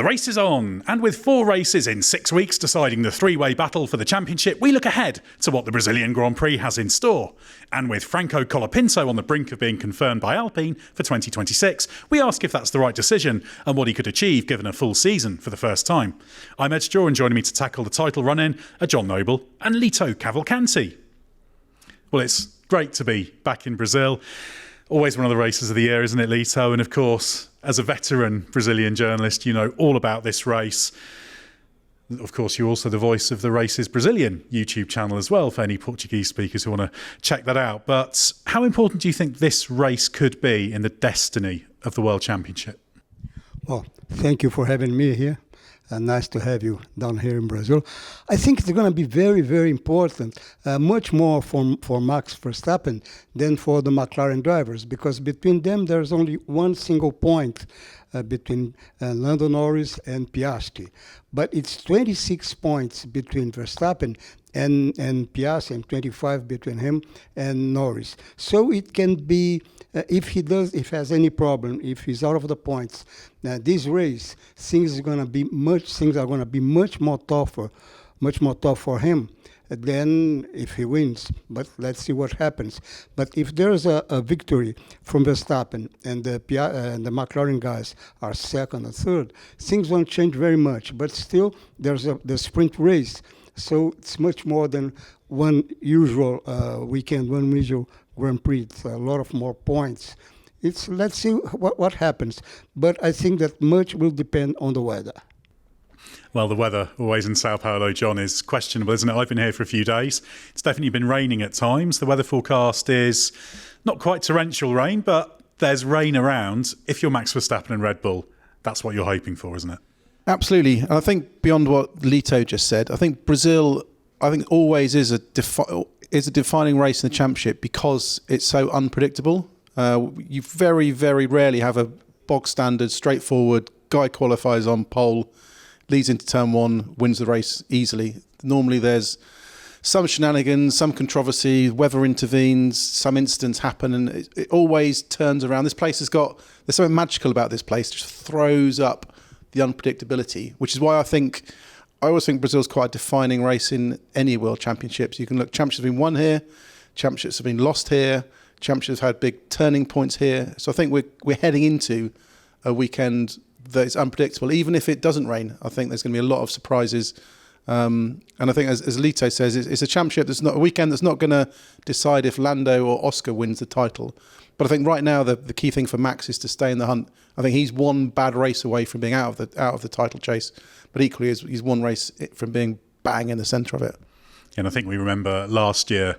The race is on, and with 4 races in 6 weeks deciding the three-way battle for the championship, we look ahead to what the Brazilian Grand Prix has in store. And with Franco Colapinto on the brink of being confirmed by Alpine for 2026, we ask if that's the right decision and what he could achieve given a full season for the first time. I'm Ed Straw, and joining me to tackle the title run-in are John Noble and Lito Cavalcanti. Well, it's great to be back in Brazil. Always one of the races of the year, isn't it, Lito? And of course, as a veteran Brazilian journalist, you know all about this race. Of course, you're also the voice of the Race's Brazilian YouTube channel as well, for any Portuguese speakers who want to check that out. But how important do you think this race could be in the destiny of the World Championship? Well, thank you for having me here. Nice to have you down here in Brazil. I think it's going to be very, very important, much more for Max Verstappen than for the McLaren drivers, because between them there's only one single point between Lando Norris and Piastri. But it's 26 points between Verstappen and Piastri, and 25 between him and Norris. So it can be, if he has any problem, if he's out of the points, this race, things are going to be much more tough for him than if he wins. But let's see what happens. But if there's a victory from Verstappen and the McLaren guys are second or third, things won't change very much. But still, there's the sprint race. So it's much more than one usual weekend, one usual Grand Prix. It's a lot of more points. Let's see what happens. But I think that much will depend on the weather. Well, the weather always in Sao Paulo, John, is questionable, isn't it? I've been here for a few days. It's definitely been raining at times. The weather forecast is not quite torrential rain, but there's rain around. If you're Max Verstappen and Red Bull, that's what you're hoping for, isn't it? Absolutely. I think beyond what Lito just said, I think Brazil, always is a defining race in the championship because it's so unpredictable. You very, very rarely have a bog standard, straightforward guy qualifies on pole, leads into turn one, wins the race easily. Normally there's some shenanigans, some controversy, weather intervenes, some incidents happen, and it always turns around. There's something magical about this place, just throws up the unpredictability, which is why I always think Brazil's quite a defining race in any World Championships. You can look, championships have been won here, championships have been lost here, championships have had big turning points here. So I think we're heading into a weekend that is unpredictable. Even if it doesn't rain, I think there's going to be a lot of surprises. And I think, as Lito says, it's a championship that's not a weekend that's not going to decide if Lando or Oscar wins the title. But I think right now the key thing for Max is to stay in the hunt. I think he's one bad race away from being out of the title chase, but equally he's one race from being bang in the centre of it. And I think we remember last year,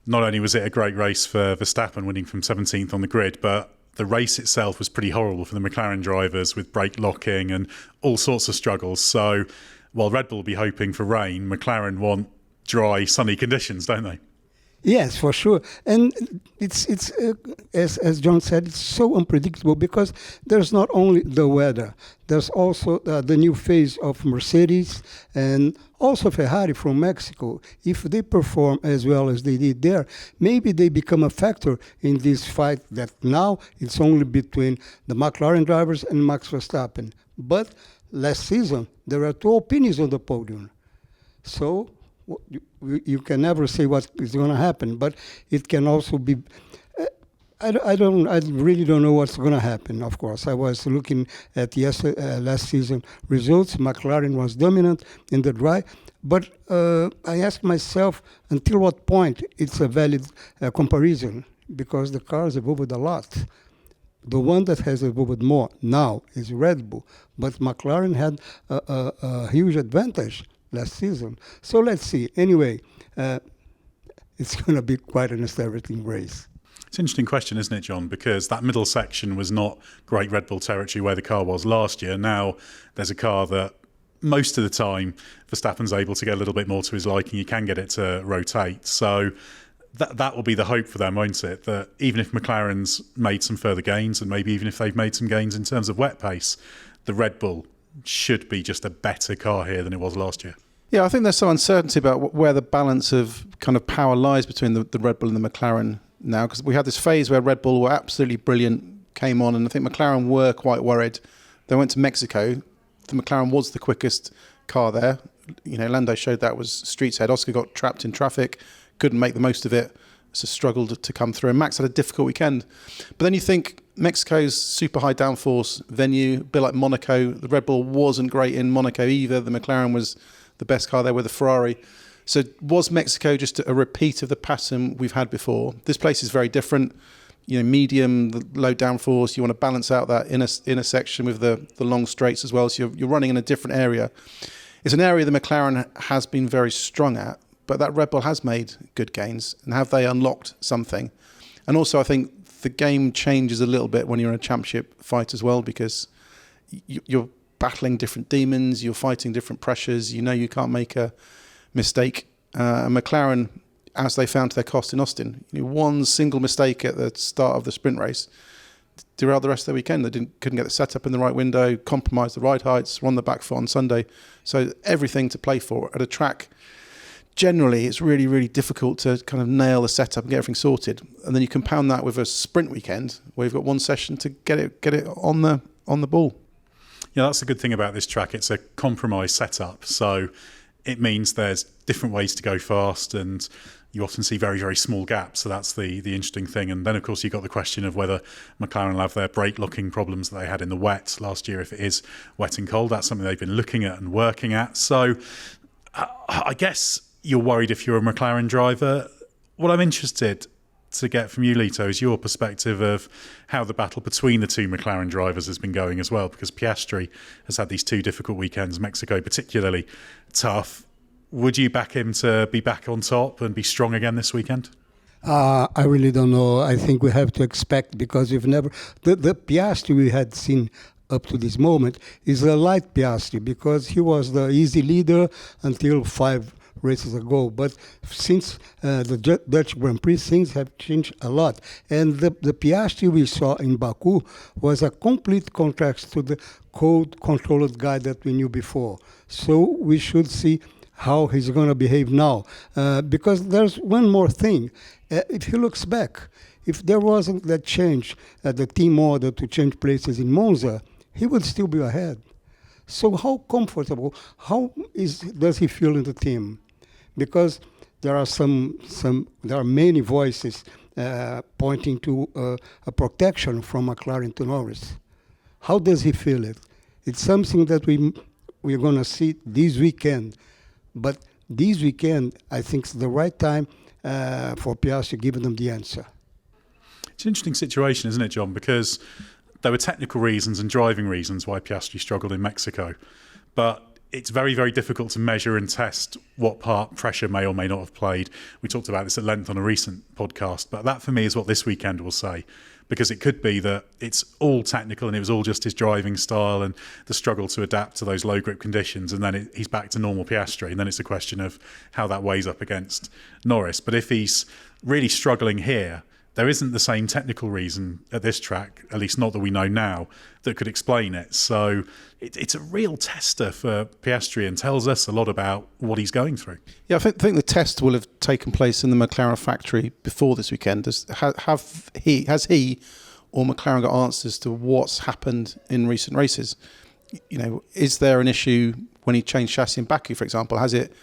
not only was it a great race for Verstappen winning from 17th on the grid, but the race itself was pretty horrible for the McLaren drivers with brake locking and all sorts of struggles. So while Red Bull will be hoping for rain, McLaren want dry, sunny conditions, don't they? Yes, for sure. And it's as John said, it's so unpredictable because there's not only the weather, there's also the new phase of Mercedes and also Ferrari from Mexico. If they perform as well as they did there, maybe they become a factor in this fight that now it's only between the McLaren drivers and Max Verstappen. But last season, there were 2 opinions on the podium. So you can never say what is going to happen, but it can also be. I really don't know what's going to happen. Of course, I was looking at last season results. McLaren was dominant in the dry, but I asked myself until what point it's a valid comparison, because the cars evolved a lot. The one that has evolved more now is Red Bull, but McLaren had a huge advantage last season. So let's see. Anyway, it's going to be quite an interesting race. It's an interesting question, isn't it, John? Because that middle section was not great Red Bull territory where the car was last year. Now there's a car that most of the time Verstappen's able to get a little bit more to his liking. You can get it to rotate. So that will be the hope for them, won't it? That even if McLaren's made some further gains, and maybe even if they've made some gains in terms of wet pace, the Red Bull should be just a better car here than it was last year. Yeah, I think there's some uncertainty about where the balance of kind of power lies between the Red Bull and the McLaren now, because we had this phase where Red Bull were absolutely brilliant, came on, and I think McLaren were quite worried. They went to Mexico, the McLaren was the quickest car there. Lando showed that was streets ahead. Oscar got trapped in traffic, couldn't make the most of it, so struggled to come through. And Max had a difficult weekend. But then you think Mexico's super high downforce venue, a bit like Monaco. The Red Bull wasn't great in Monaco either. The McLaren was the best car there with the Ferrari. So was Mexico just a repeat of the pattern we've had before? This place is very different. Medium, low downforce. You want to balance out that inner section with the long straights as well. So you're running in a different area. It's an area the McLaren has been very strong at, but that Red Bull has made good gains. And have they unlocked something? And also, I think the game changes a little bit when you're in a championship fight as well, because you're battling different demons, you're fighting different pressures. You can't make a mistake. And McLaren, as they found to their cost in Austin, one single mistake at the start of the sprint race derailed the rest of the weekend. They couldn't get the setup in the right window, compromised the ride heights, were on the back foot on Sunday. So everything to play for at a track. Generally, it's really, really difficult to kind of nail the setup and get everything sorted. And then you compound that with a sprint weekend where you've got one session to get it on the ball. Yeah, that's the good thing about this track. It's a compromised setup. So it means there's different ways to go fast, and you often see very, very small gaps. So that's the interesting thing. And then, of course, you've got the question of whether McLaren will have their brake locking problems that they had in the wet last year if it is wet and cold. That's something they've been looking at and working at. So I guess you're worried if you're a McLaren driver. What I'm interested to get from you, Lito, is your perspective of how the battle between the two McLaren drivers has been going as well, because Piastri has had these two difficult weekends, Mexico particularly tough. Would you back him to be back on top and be strong again this weekend? I really don't know. I think we have to expect, because we've never... The Piastri we had seen up to this moment is a light Piastri, because he was the easy leader until 5 races ago. But since the Dutch Grand Prix, things have changed a lot. And the Piastri we saw in Baku was a complete contrast to the cold-controlled guy that we knew before. So we should see how he's going to behave now. Because there's one more thing. If he looks back, if there wasn't that change at the team order to change places in Monza, he would still be ahead. So how comfortable, does he feel in the team? Because there are many voices pointing to a protection from McLaren to Norris. How does he feel it? It's something that we're going to see this weekend. But this weekend, I think, is the right time for Piastri giving them the answer. It's an interesting situation, isn't it, John? Because there were technical reasons and driving reasons why Piastri struggled in Mexico. But it's very, very difficult to measure and test what part pressure may or may not have played. We talked about this at length on a recent podcast, but that for me is what this weekend will say. Because it could be that it's all technical and it was all just his driving style and the struggle to adapt to those low grip conditions, and then he's back to normal Piastri, and then it's a question of how that weighs up against Norris. But if he's really struggling here, there isn't the same technical reason at this track, at least not that we know now, that could explain it. So it's a real tester for Piastri and tells us a lot about what he's going through. Yeah, I think the test will have taken place in the McLaren factory before this weekend. Has he or McLaren got answers to what's happened in recent races? Is there an issue when he changed chassis in Baku, for example? Has it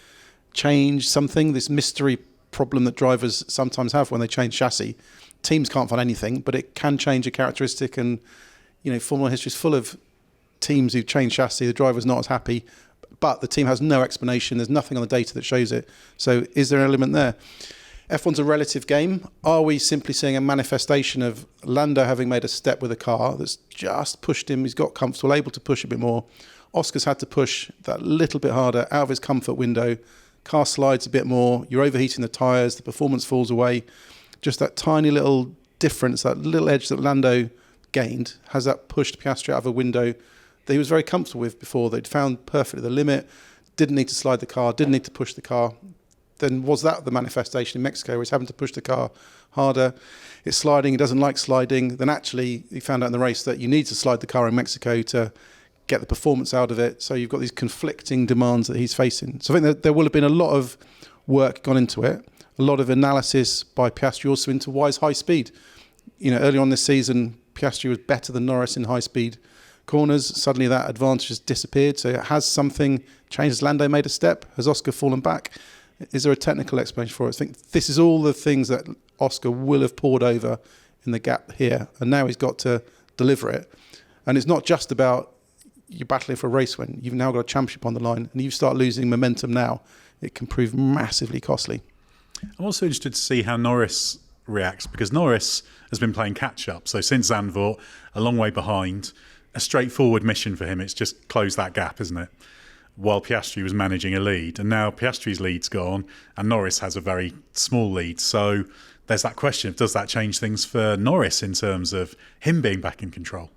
changed something? This mystery problem that drivers sometimes have when they change chassis. Teams can't find anything, but it can change a characteristic. And Formula history is full of teams who change chassis. The driver's not as happy, but the team has no explanation. There's nothing on the data that shows it. So is there an element there? F1's a relative game. Are we simply seeing a manifestation of Lando having made a step with a car that's just pushed him? He's got comfortable, able to push a bit more. Oscar's had to push that little bit harder out of his comfort window. Car slides a bit more, you're overheating the tyres, the performance falls away. Just that tiny little difference, that little edge that Lando gained, has that pushed Piastri out of a window that he was very comfortable with before. They'd found perfectly the limit, didn't need to slide the car, didn't need to push the car. Then was that the manifestation in Mexico where he's having to push the car harder? It's sliding, he doesn't like sliding. Then actually he found out in the race that you need to slide the car in Mexico to get the performance out of it. So you've got these conflicting demands that he's facing. So I think that there will have been a lot of work gone into it, a lot of analysis by Piastri also into why is high speed. Early on this season, Piastri was better than Norris in high speed corners, suddenly that advantage has disappeared. So has something changed? Has Lando made a step? Has Oscar fallen back? Is there a technical explanation for it? I think this is all the things that Oscar will have poured over in the gap here, and now he's got to deliver it. And it's not just about you're battling for a race win. You've now got a championship on the line, and you start losing momentum now. It can prove massively costly. I'm also interested to see how Norris reacts, because Norris has been playing catch-up. So since Zandvoort, a long way behind, a straightforward mission for him. It's just close that gap, isn't it? While Piastri was managing a lead. And now Piastri's lead's gone, and Norris has a very small lead. So there's that question of, does that change things for Norris in terms of him being back in control?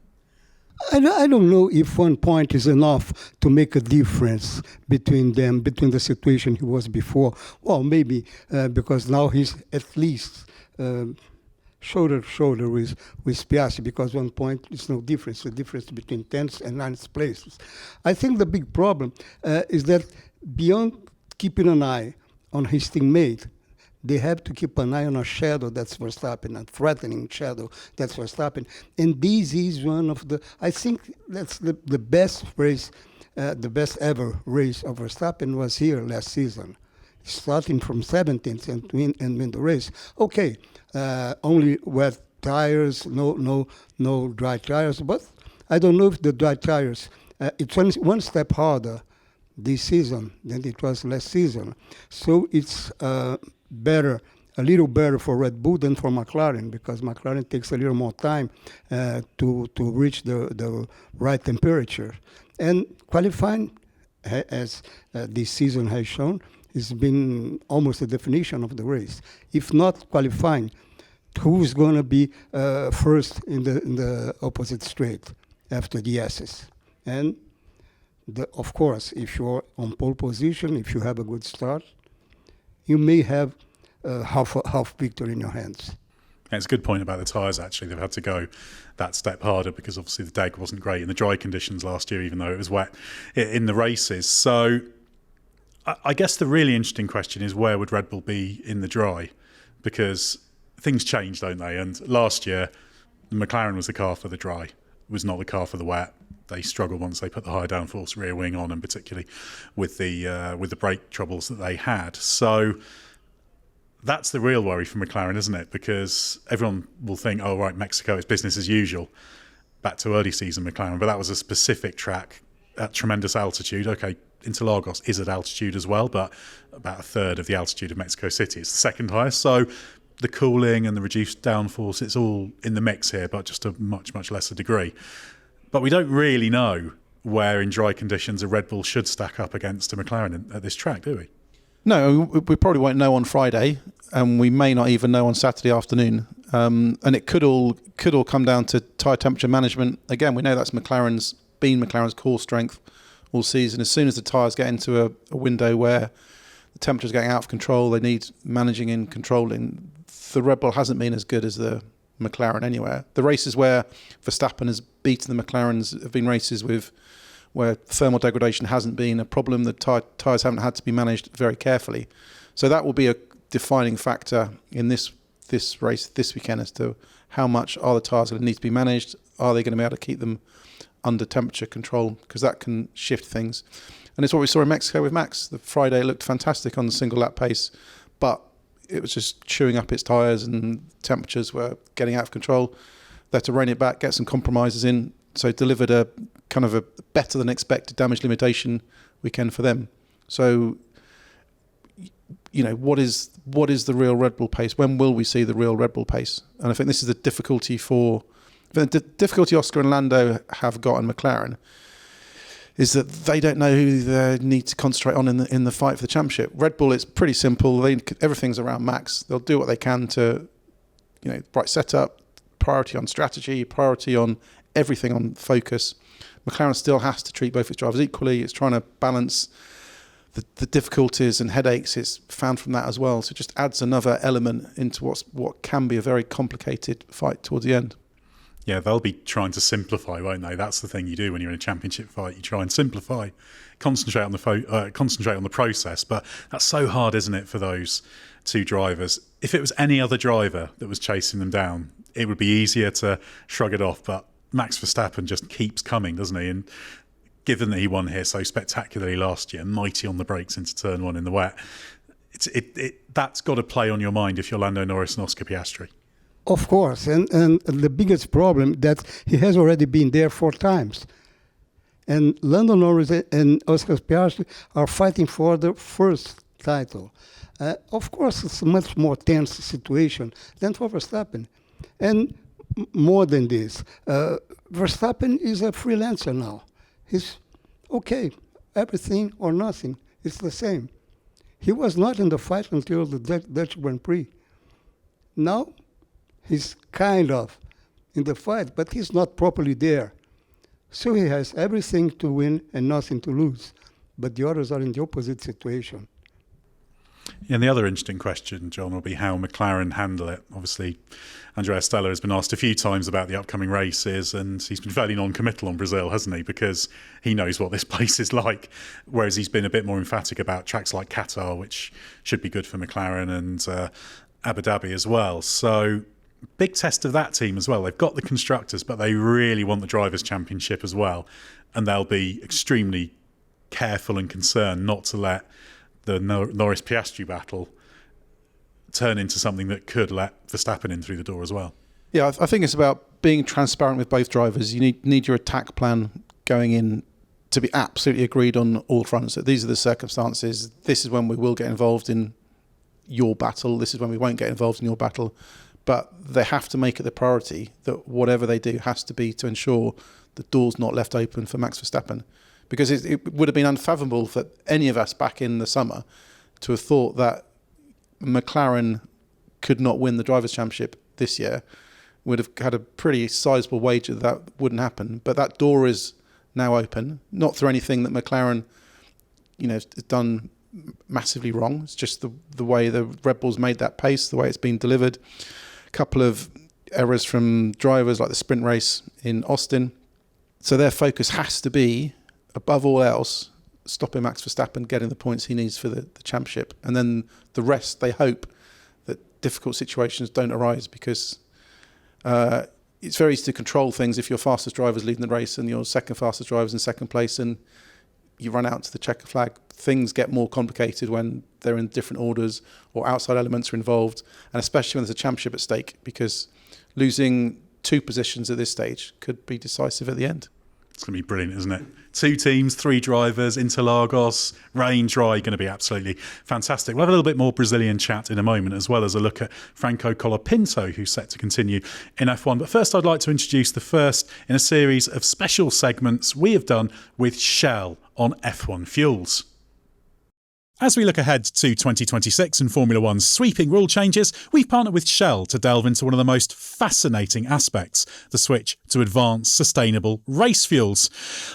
I don't know if 1 point is enough to make a difference between them, between the situation he was before. Well, maybe because now he's at least shoulder to shoulder with Piastri, because 1 point is no difference, the difference between 10th and 9th places. I think the big problem is that beyond keeping an eye on his teammate, they have to keep an eye on a shadow that's Verstappen, a threatening shadow that's Verstappen. And this is one of the, I think that's the best race, the best ever race of Verstappen was here last season. Starting from 17th and win the race. Okay, only wet tires, no dry tires, but I don't know if the dry tires, it's one step harder this season than it was last season. So it's better, a little better for Red Bull than for McLaren, because McLaren takes a little more time to reach the right temperature. And qualifying, as this season has shown, has been almost the definition of the race. If not qualifying, who's going to be first in the opposite straight after the S's? And of course, if you're on pole position, if you have a good start, you may have half victory in your hands. It's a good point about the tyres, actually. They've had to go that step harder because obviously the DEG wasn't great in the dry conditions last year, even though it was wet in the races. So I guess the really interesting question is, where would Red Bull be in the dry? Because things change, don't they? And last year, the McLaren was the car for the dry, was not the car for the wet. They struggled once they put the high downforce rear wing on, and particularly with the brake troubles that they had. So that's the real worry for McLaren, isn't it? Because everyone will think, oh, right, Mexico is business as usual, back to early season McLaren. But that was a specific track at tremendous altitude. Okay, Interlagos is at altitude as well, but about a third of the altitude of Mexico City. It's the second highest. So the cooling and the reduced downforce, it's all in the mix here, but just a much, much lesser degree. But we don't really know where in dry conditions a Red Bull should stack up against a McLaren at this track, do we? No, we probably won't know on Friday, and we may not even know on Saturday afternoon. And it could all come down to tyre temperature management. Again, we know that's McLaren's core strength all season. As soon as the tyres get into a window where the temperature's getting out of control, they need managing and controlling. The Red Bull hasn't been as good as the McLaren anywhere. The races where Verstappen has beaten the McLarens have been races where thermal degradation hasn't been a problem. The tyres haven't had to be managed very carefully. So that will be a defining factor in this race this weekend as to how much are the tyres going to need to be managed. Are they going to be able to keep them under temperature control? Because that can shift things. And it's what we saw in Mexico with Max. The Friday looked fantastic on the single lap pace, but it was just chewing up its tyres and temperatures were getting out of control. They had to rein it back, get some compromises in. So it delivered a kind of a better than expected damage limitation weekend for them. So, you know, what is the real Red Bull pace? When will we see the real Red Bull pace? And I think this is the difficulty Oscar and Lando have got in McLaren, is that they don't know who they need to concentrate on in the fight for the championship. Red Bull, it's pretty simple. Everything's around Max. They'll do what they can to, right setup, priority on strategy, priority on everything on focus. McLaren still has to treat both its drivers equally. It's trying to balance the difficulties and headaches it's found from that as well. So it just adds another element into what can be a very complicated fight towards the end. Yeah, they'll be trying to simplify, won't they? That's the thing you do when you're in a championship fight. You try and simplify, concentrate on the process. But that's so hard, isn't it, for those two drivers? If it was any other driver that was chasing them down, it would be easier to shrug it off. But Max Verstappen just keeps coming, doesn't he? And given that he won here so spectacularly last year, mighty on the brakes into turn one in the wet, that's got to play on your mind if you're Lando Norris and Oscar Piastri. Of course, and the biggest problem that he has already been there 4 times. And Lando Norris and Oscar Piastri are fighting for the first title. Of course, it's a much more tense situation than for Verstappen. And more than this, Verstappen is a freelancer now. He's okay, everything or nothing. It's the same. He was not in the fight until the Dutch Grand Prix. Now, he's kind of in the fight, but he's not properly there. So he has everything to win and nothing to lose. But the others are in the opposite situation. And the other interesting question, John, will be how McLaren handle it. Obviously, Andrea Stella has been asked a few times about the upcoming races, and he's been fairly non-committal on Brazil, hasn't he? Because he knows what this place is like, whereas he's been a bit more emphatic about tracks like Qatar, which should be good for McLaren, and Abu Dhabi as well. So big test of that team as well. They've got the constructors, but they really want the Drivers' Championship as well, and they'll be extremely careful and concerned not to let the Norris-Piastri battle turn into something that could let Verstappen in through the door as well. Yeah, I think it's about being transparent with both drivers. You need your attack plan going in to be absolutely agreed on all fronts. That these are the circumstances. This is when we will get involved in your battle. This is when we won't get involved in your battle. But they have to make it the priority that whatever they do has to be to ensure the door's not left open for Max Verstappen. Because it would have been unfathomable for any of us back in the summer to have thought that McLaren could not win the Drivers' Championship this year. Would have had a pretty sizable wager that wouldn't happen. But that door is now open, not through anything that McLaren, has done massively wrong. It's just the way the Red Bull's made that pace, the way it's been delivered. A couple of errors from drivers like the sprint race in Austin. So their focus has to be, above all else, stopping Max Verstappen getting the points he needs for the championship. And then the rest, they hope that difficult situations don't arise, because it's very easy to control things if your fastest driver's leading the race and your second fastest driver's in second place and you run out to the checker flag. Things get more complicated when they're in different orders or outside elements are involved, and especially when there's a championship at stake, because losing 2 positions at this stage could be decisive at the end. It's going to be brilliant, isn't it? 2 teams, 3 drivers, Interlagos, rain, dry, going to be absolutely fantastic. We'll have a little bit more Brazilian chat in a moment, as well as a look at Franco Colapinto, who's set to continue in F1. But first, I'd like to introduce the first in a series of special segments we have done with Shell on F1 fuels. As we look ahead to 2026 and Formula One's sweeping rule changes, we've partnered with Shell to delve into one of the most fascinating aspects, the switch to advanced, sustainable race fuels.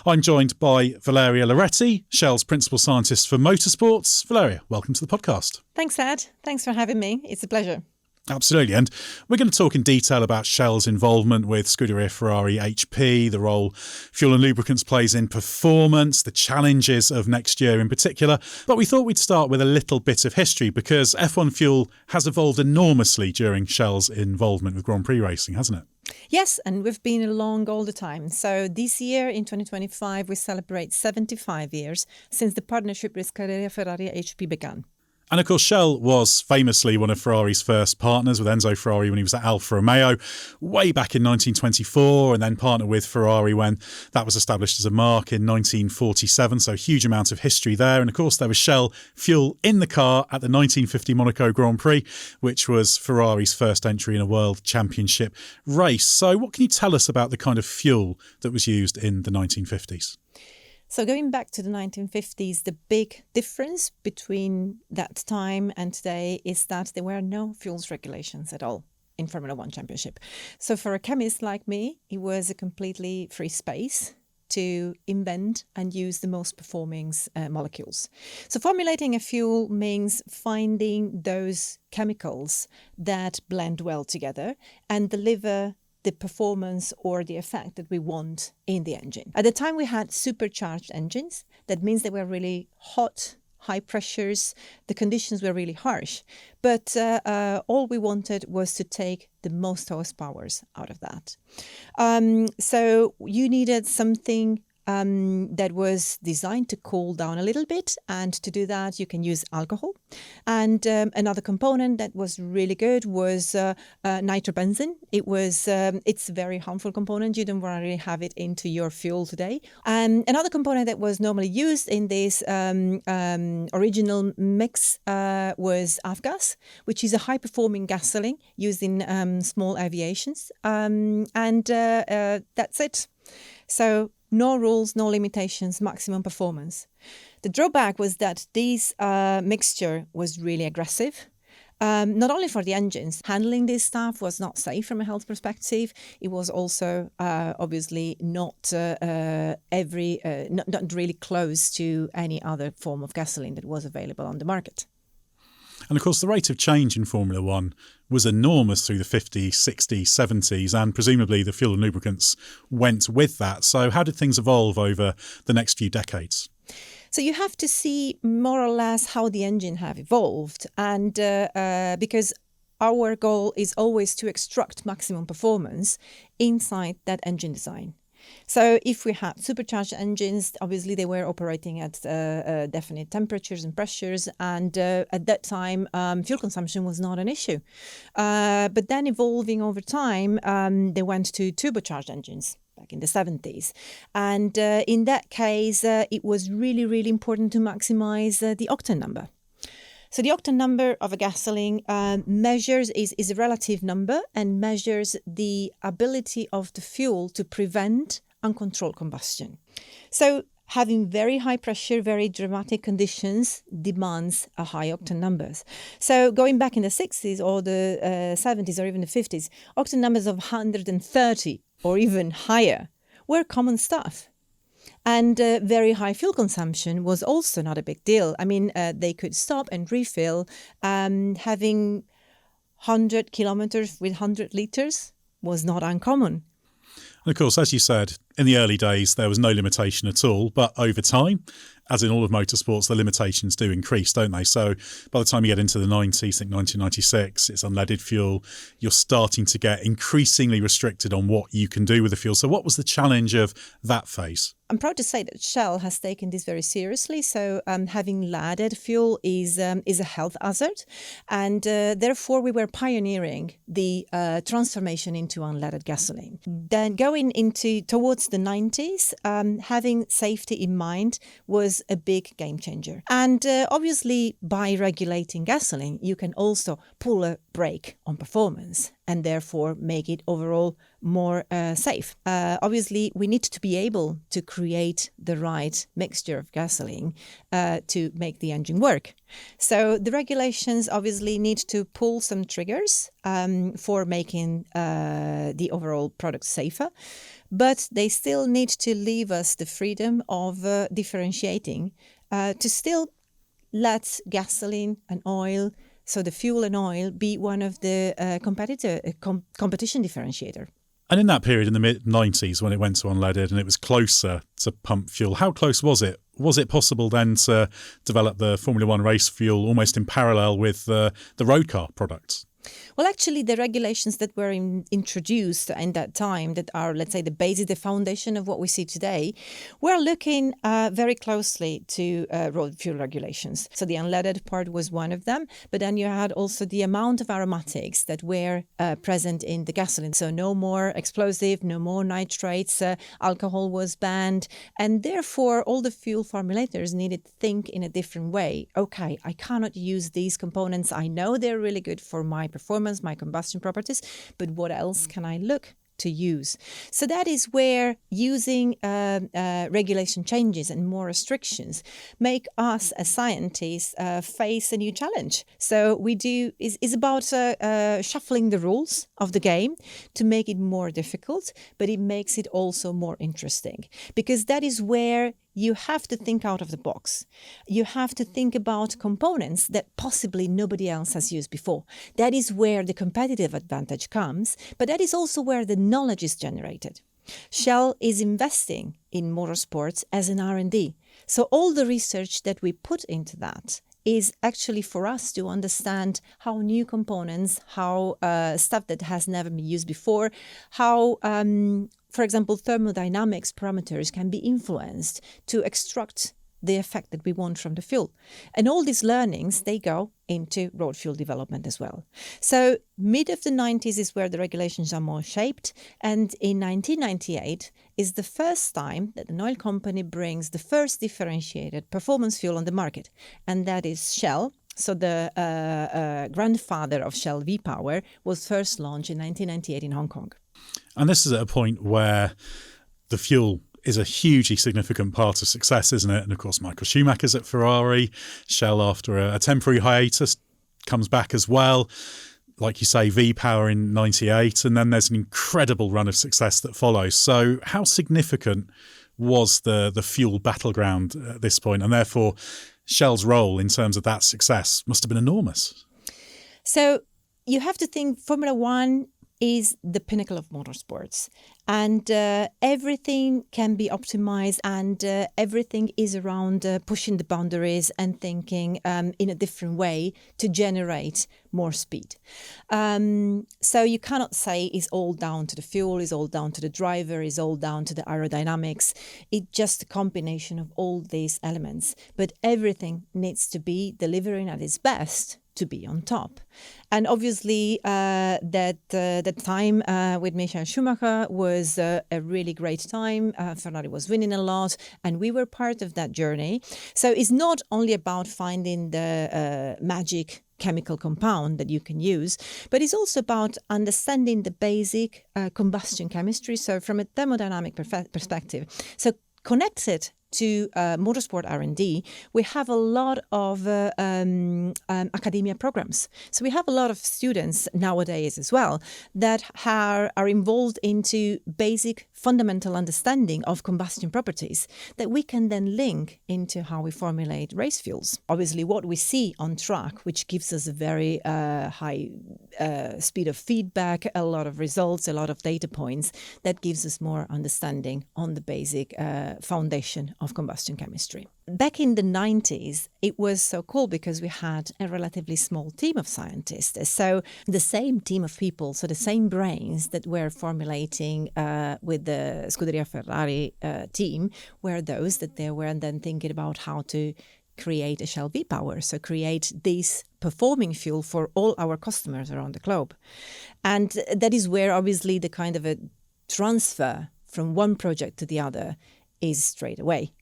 I'm joined by Valeria Loretti, Shell's Principal Scientist for Motorsports. Valeria, welcome to the podcast. Thanks, Ed. Thanks for having me. It's a pleasure. Absolutely. And we're going to talk in detail about Shell's involvement with Scuderia Ferrari HP, the role fuel and lubricants plays in performance, the challenges of next year in particular. But we thought we'd start with a little bit of history, because F1 fuel has evolved enormously during Shell's involvement with Grand Prix racing, hasn't it? Yes, and we've been along all the time. So this year in 2025, we celebrate 75 years since the partnership with Scuderia Ferrari HP began. And of course, Shell was famously one of Ferrari's first partners with Enzo Ferrari when he was at Alfa Romeo way back in 1924, and then partnered with Ferrari when that was established as a marque in 1947. So a huge amount of history there. And of course, there was Shell fuel in the car at the 1950 Monaco Grand Prix, which was Ferrari's first entry in a world championship race. So what can you tell us about the kind of fuel that was used in the 1950s? So going back to the 1950s, the big difference between that time and today is that there were no fuels regulations at all in Formula One Championship. So for a chemist like me, it was a completely free space to invent and use the most performing molecules. So formulating a fuel means finding those chemicals that blend well together and deliver the performance or the effect that we want in the engine. At the time, we had supercharged engines. That means they were really hot high pressures. The conditions were really harsh. But all we wanted was to take the most horsepowers out of that. So you needed something that was designed to cool down a little bit, and to do that you can use alcohol. And another component that was really good was nitrobenzene. It's a very harmful component. You don't want to really have it into your fuel today. Another component that was normally used in this original mix was avgas, which is a high-performing gasoline used in small aviations. That's it. So no rules, no limitations, maximum performance. The drawback was that this mixture was really aggressive. Not only for the engines, handling this stuff was not safe from a health perspective. It was also obviously not really close to any other form of gasoline that was available on the market. And of course, the rate of change in Formula One was enormous through the 50s, 60s, 70s, and presumably the fuel and lubricants went with that. So how did things evolve over the next few decades? So you have to see more or less how the engine have evolved, and because our goal is always to extract maximum performance inside that engine design. So if we had supercharged engines, obviously they were operating at definite temperatures and pressures, and at that time fuel consumption was not an issue. But then evolving over time, they went to turbocharged engines back in the 70s. And in that case, it was really, really important to maximize the octane number. So the octane number of a gasoline is a relative number and measures the ability of the fuel to prevent uncontrolled combustion. So having very high pressure, very dramatic conditions demands a high octane numbers. So going back in the 60s or the 70s or even the 50s, octane numbers of 130 or even higher were common stuff. And very high fuel consumption was also not a big deal. I mean, they could stop and refill. Having 100 kilometers with 100 litres was not uncommon. And of course, as you said, in the early days, there was no limitation at all. But over time, as in all of motorsports, the limitations do increase, don't they? So by the time you get into the 90s, I think 1996, it's unleaded fuel. You're starting to get increasingly restricted on what you can do with the fuel. So what was the challenge of that phase? I'm proud to say that Shell has taken this very seriously. So having leaded fuel is a health hazard. And therefore, we were pioneering the transformation into unleaded gasoline. Then going towards the 90s, having safety in mind was a big game changer. And obviously, by regulating gasoline, you can also pull a brake on performance and therefore make it overall more safe. Obviously, we need to be able to create the right mixture of gasoline to make the engine work. So the regulations obviously need to pull some triggers for making the overall product safer, but they still need to leave us the freedom of differentiating to still let gasoline and oil, so the fuel and oil, be one of the competition differentiator. And in that period, in the mid-90s, when it went to unleaded and it was closer to pump fuel, how close was it? Was it possible then to develop the Formula One race fuel almost in parallel with the road car products? Well, actually, the regulations that were introduced in that time that are, let's say, the basis, the foundation of what we see today, we're looking very closely to road fuel regulations. So the unleaded part was one of them, but then you had also the amount of aromatics that were present in the gasoline. So no more explosive, no more nitrates, alcohol was banned, and therefore all the fuel formulators needed to think in a different way. Okay, I cannot use these components. I know they're really good for my performance, my combustion properties, but what else can I look to use? So that is where using regulation changes and more restrictions make us as scientists face a new challenge. So we do is about shuffling the rules of the game to make it more difficult, but it makes it also more interesting, because that is where you have to think out of the box. You have to think about components that possibly nobody else has used before. That is where the competitive advantage comes, but that is also where the knowledge is generated. Shell is investing in motorsports as an R&D. So all the research that we put into that is actually for us to understand how new components, how stuff that has never been used before, how, for example, thermodynamics parameters can be influenced to extract the effect that we want from the fuel. And all these learnings, they go into road fuel development as well. So mid of the 90s is where the regulations are more shaped. And in 1998 is the first time that an oil company brings the first differentiated performance fuel on the market. And that is Shell. So the grandfather of Shell V-Power was first launched in 1998 in Hong Kong. And this is at a point where the fuel is a hugely significant part of success, isn't it? And of course, Michael Schumacher's at Ferrari. Shell, after a temporary hiatus, comes back as well. Like you say, V-Power in 98. And then there's an incredible run of success that follows. So how significant was the fuel battleground at this point? And therefore, Shell's role in terms of that success must have been enormous. So you have to think Formula One is the pinnacle of motorsports, and everything can be optimized, and everything is around pushing the boundaries and thinking in a different way to generate more speed. So you cannot say it's all down to the fuel, it's all down to the driver, it's all down to the aerodynamics. It's just a combination of all these elements, but everything needs to be delivering at its best to be on top. And obviously that time with Michael Schumacher was a really great time. Ferrari was winning a lot and we were part of that journey. So it's not only about finding the magic chemical compound that you can use, but it's also about understanding the basic combustion chemistry. So from a thermodynamic perspective, so connected to motorsport R&D, we have a lot of academia programs. So we have a lot of students nowadays as well that are involved into basic fundamental understanding of combustion properties that we can then link into how we formulate race fuels. Obviously, what we see on track, which gives us a very high speed of feedback, a lot of results, a lot of data points, that gives us more understanding on the basic foundation of combustion chemistry. Back in the 90s, it was so cool because we had a relatively small team of scientists. So the same team of people, so the same brains that were formulating with the Scuderia Ferrari team were those that they were then thinking about how to create a Shell V-Power, so create this performing fuel for all our customers around the globe. And that is where obviously the kind of a transfer from one project to the other is straight away.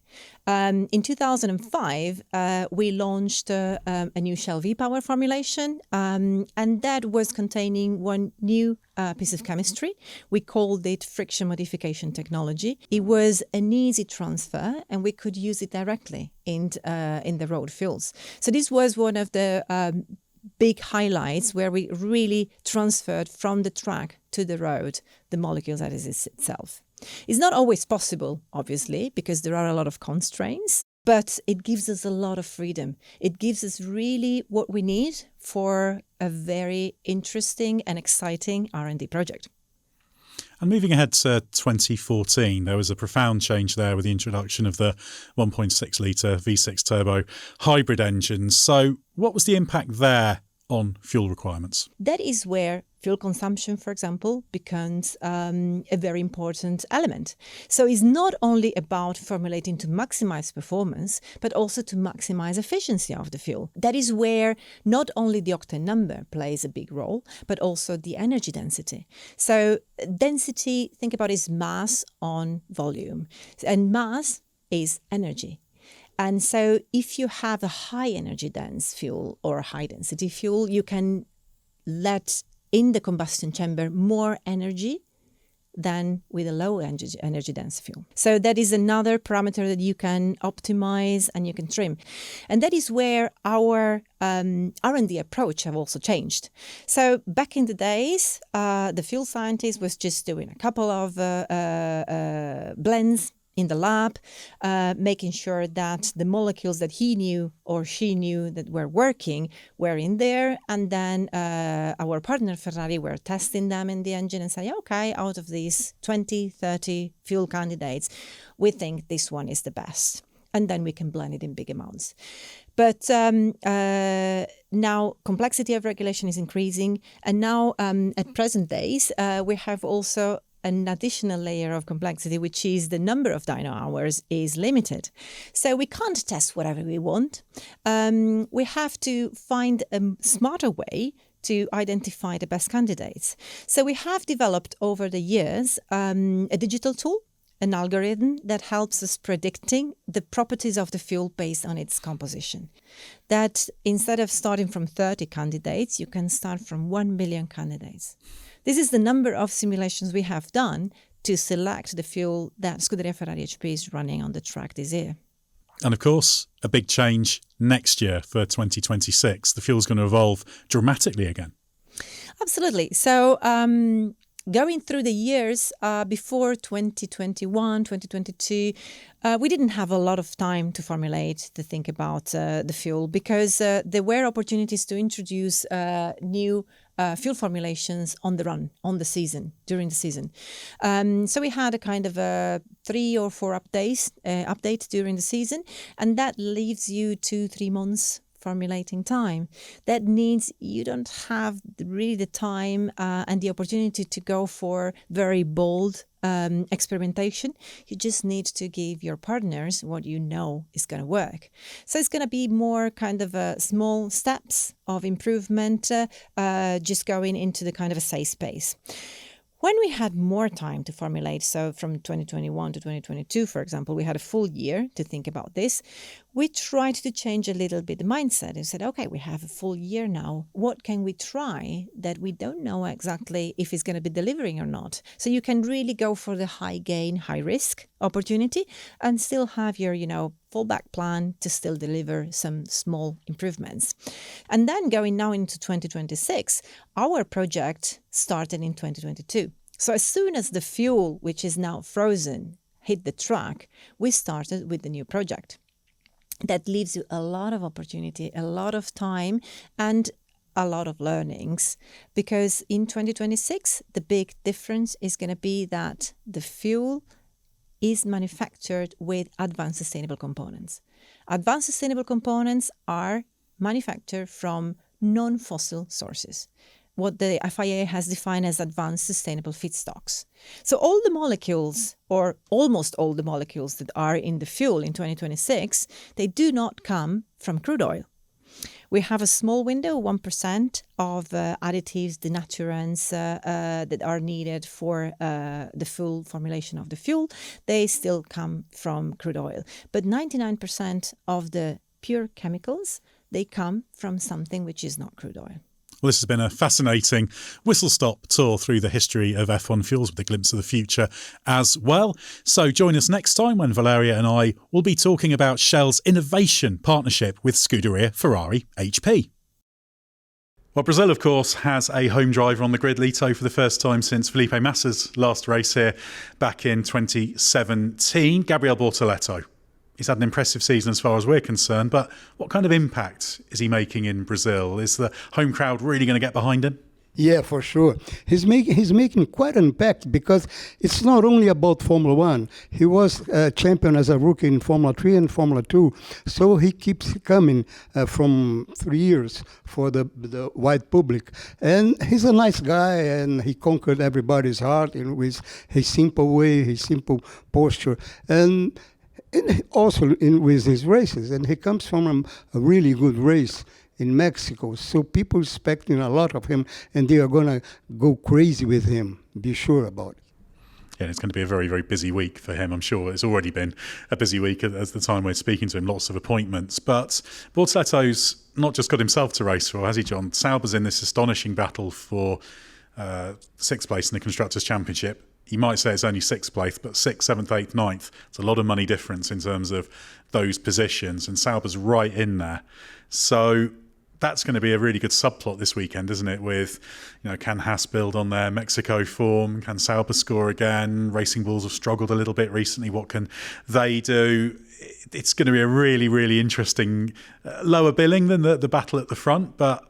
In 2005, we launched a new Shell V-Power formulation, and that was containing one new piece of chemistry. We called it friction modification technology. It was an easy transfer, and we could use it directly in the road fuels. So this was one of the big highlights where we really transferred from the track to the road the molecules that is itself. It's not always possible, obviously, because there are a lot of constraints, but it gives us a lot of freedom. It gives us really what we need for a very interesting and exciting R&D project. And moving ahead to 2014, there was a profound change there with the introduction of the 1.6 litre V6 turbo hybrid engines. So what was the impact there on fuel requirements? That is where fuel consumption, for example, becomes a very important element. So it's not only about formulating to maximize performance, but also to maximize efficiency of the fuel. That is where not only the octane number plays a big role, but also the energy density. So density, think about, is mass on volume, and mass is energy. And so if you have a high energy dense fuel or a high density fuel, you can let in the combustion chamber more energy than with a low energy dense fuel. So that is another parameter that you can optimize and you can trim. And that is where our R&D approach have also changed. So back in the days, the fuel scientist was just doing a couple of blends in the lab, making sure that the molecules that he knew or she knew that were working were in there. And then our partner Ferrari were testing them in the engine and say, okay, out of these 20, 30 fuel candidates, we think this one is the best. and then we can blend it in big amounts. But now complexity of regulation is increasing, and now at present days we have also an additional layer of complexity, which is the number of dyno hours is limited. So we can't test whatever we want. We have to find a smarter way to identify the best candidates. So we have developed over the years a digital tool, an algorithm that helps us predicting the properties of the fuel based on its composition. That instead of starting from 30 candidates, you can start from 1 million candidates. This is the number of simulations we have done to select the fuel that Scuderia Ferrari HP is running on the track this year. And of course, a big change next year for 2026. The fuel's going to evolve dramatically again. Absolutely. So going through the years before 2021, 2022, we didn't have a lot of time to formulate, to think about the fuel, because there were opportunities to introduce new fuel formulations on the run, on the season, during the season. So we had a kind of a 3 or 4 updates during the season, and that leaves you 2-3 months formulating time. That means you don't have really the time and the opportunity to go for very bold experimentation. You just need to give your partners what you know is going to work. So it's going to be more kind of small steps of improvement, just going into the kind of a safe space. When we had more time to formulate, so from 2021 to 2022, for example, we had a full year to think about this. We tried to change a little bit the mindset and said, okay, we have a full year now. What can we try that we don't know exactly if it's going to be delivering or not? So you can really go for the high gain, high risk opportunity and still have your, fallback plan to still deliver some small improvements. And then going now into 2026, our project started in 2022. So as soon as the fuel, which is now frozen, hit the track, we started with the new project. That leaves you a lot of opportunity, a lot of time, and a lot of learnings. Because in 2026, the big difference is going to be that the fuel is manufactured with advanced sustainable components. Advanced sustainable components are manufactured from non-fossil sources, what the FIA has defined as advanced sustainable feedstocks. So all the molecules, or almost all the molecules that are in the fuel in 2026, they do not come from crude oil. We have a small window, 1% of additives, denaturants that are needed for the full formulation of the fuel. They still come from crude oil. But 99% of the pure chemicals, they come from something which is not crude oil. Well, this has been a fascinating whistle-stop tour through the history of F1 fuels with a glimpse of the future as well. So join us next time when Valeria and I will be talking about Shell's innovation partnership with Scuderia Ferrari HP. Well, Brazil, of course, has a home driver on the grid, Lito, for the first time since Felipe Massa's last race here back in 2017. Gabriel Bortoleto. He's had an impressive season as far as we're concerned, but what kind of impact is he making in Brazil? Is the home crowd really going to get behind him? Yeah, for sure. He's making quite an impact because it's not only about Formula One. He was champion as a rookie in Formula 3 and Formula 2, so he keeps coming from 3 years for the wide public. And he's a nice guy, and he conquered everybody's heart with his simple way, his simple posture, and also with his races. And he comes from a really good race in Mexico, so people expecting a lot of him, and they are going to go crazy with him. Be sure about it. Yeah, it's going to be a very, very busy week for him. I'm sure it's already been a busy week at the time we're speaking to him, lots of appointments. But Bortoleto's not just got himself to race for, has he, John? Sauber's in this astonishing battle for 6th place in the Constructors' Championship. You might say it's only 6th place, but 6th, 7th, 8th, 9th. It's a lot of money difference in terms of those positions, and Sauber's right in there. So that's going to be a really good subplot this weekend, isn't it? With, can Haas build on their Mexico form? Can Sauber score again? Racing Bulls have struggled a little bit recently. What can they do? It's going to be a really, really interesting lower billing than the battle at the front, but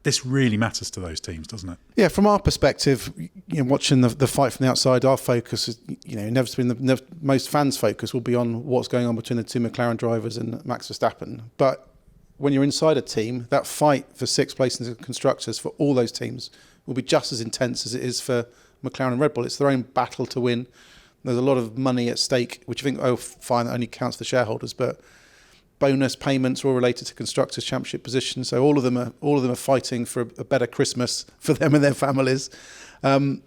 this really matters to those teams, doesn't it? Yeah, from our perspective, watching the fight from the outside, our focus is, inevitably most fans' focus will be on what's going on between the two McLaren drivers and Max Verstappen. But when you're inside a team, that fight for sixth place in the constructors for all those teams will be just as intense as it is for McLaren and Red Bull. It's their own battle to win. There's a lot of money at stake, which I think, fine, that only counts for shareholders, but bonus payments are all related to constructors' championship positions. So all of them are fighting for a better Christmas for them and their families. And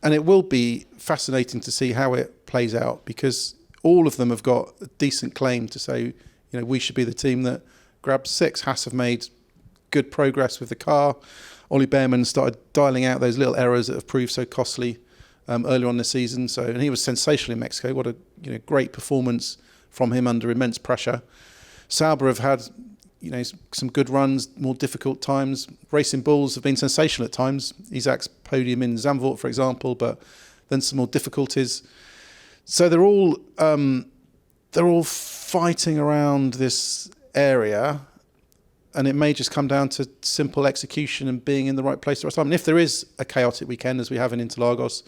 it will be fascinating to see how it plays out, because all of them have got a decent claim to say, we should be the team that grabs six. Haas have made good progress with the car. Ollie Behrman started dialing out those little errors that have proved so costly earlier on the season. And he was sensational in Mexico. What a great performance from him under immense pressure. Sauber have had some good runs, more difficult times. Racing Bulls have been sensational at times. Isaac's podium in Zandvoort, for example, but then some more difficulties. So they're all fighting around this area, and it may just come down to simple execution and being in the right place at the right time. And if there is a chaotic weekend, as we have in Interlagos,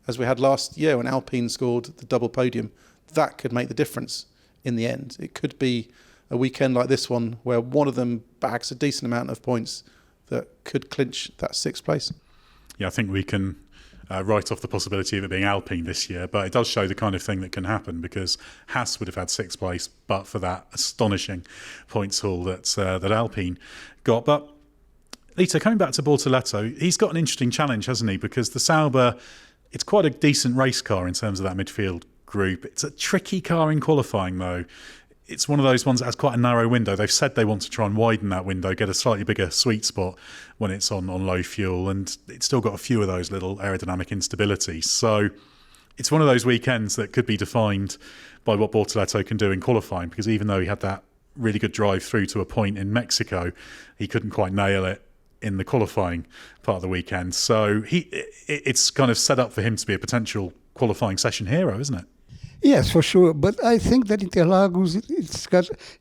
as we had last year when Alpine scored the double podium, that could make the difference in the end. It could be a weekend like this one where one of them bags a decent amount of points that could clinch that sixth place. Yeah, I think we can write off the possibility of it being Alpine this year, but it does show the kind of thing that can happen, because Haas would have had sixth place but for that astonishing points haul that Alpine got. But Lito, coming back to Bortoleto, he's got an interesting challenge, hasn't he? Because the Sauber, it's quite a decent race car in terms of that midfield group. It's a tricky car in qualifying, though. It's one of those ones that has quite a narrow window. They've said they want to try and widen that window, get a slightly bigger sweet spot when it's on low fuel, and it's still got a few of those little aerodynamic instabilities. So it's one of those weekends that could be defined by what Bortoleto can do in qualifying, because even though he had that really good drive through to a point in Mexico, he couldn't quite nail it in the qualifying part of the weekend. So it's kind of set up for him to be a potential qualifying session hero, isn't it? Yes, for sure. But I think that Interlagos,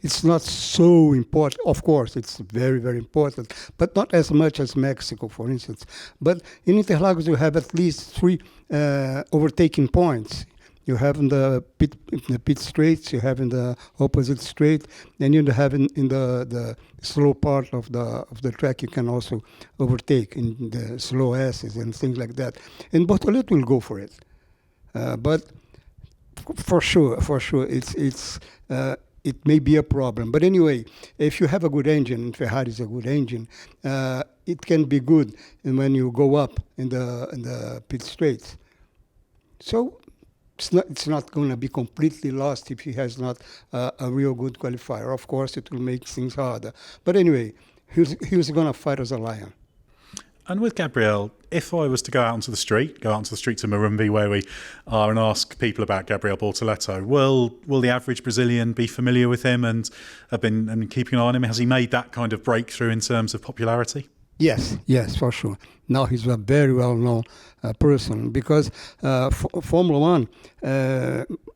it's not so important. Of course, it's very, very important, but not as much as Mexico, for instance. But in Interlagos, you have at least 3 overtaking points. You have in the pit straights, you have in the opposite straight, and you have in the slow part of the track. You can also overtake in the slow S's and things like that. And Bortoleto will go for it, but. For sure, it may be a problem. But anyway, if you have a good engine, and Ferrari is a good engine, it can be good. And when you go up in the pit straight, so it's not going to be completely lost if he has not a real good qualifier. Of course, it will make things harder. But anyway, he's going to fight as a lion. And with Gabriel, if I was to go out onto the street to Morumbi, where we are, and ask people about Gabriel Bortoleto, will the average Brazilian be familiar with him and have been keeping an eye on him? Has he made that kind of breakthrough in terms of popularity? Yes, for sure. Now he's a very well-known person, because Formula One,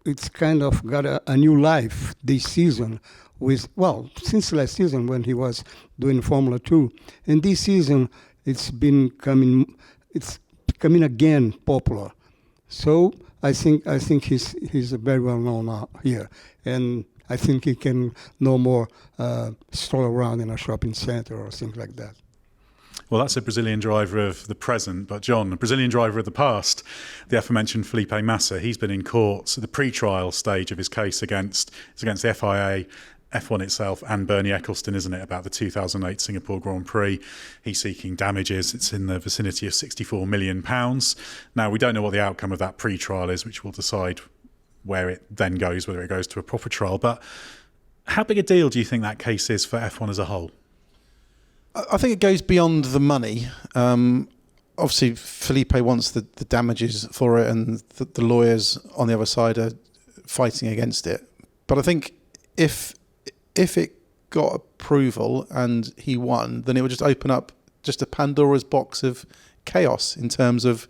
it's kind of got a new life this season. Since last season when he was doing Formula 2, and this season it's becoming again popular. So I think he's very well known now here, and I think he can no more stroll around in a shopping center or things like that. Well, that's a Brazilian driver of the present, but John, a Brazilian driver of the past, the aforementioned Felipe Massa. He's been in court at the pre-trial stage of his case against the FIA, F1 itself, and Bernie Ecclestone, isn't it, about the 2008 Singapore Grand Prix. He's seeking damages. It's in the vicinity of £64 million. Now, we don't know what the outcome of that pre-trial is, which will decide where it then goes, whether it goes to a proper trial. But how big a deal do you think that case is for F1 as a whole? I think it goes beyond the money. Obviously, Felipe wants the damages for it, and the lawyers on the other side are fighting against it. But I think if it got approval and he won, then it would just open up just a Pandora's box of chaos in terms of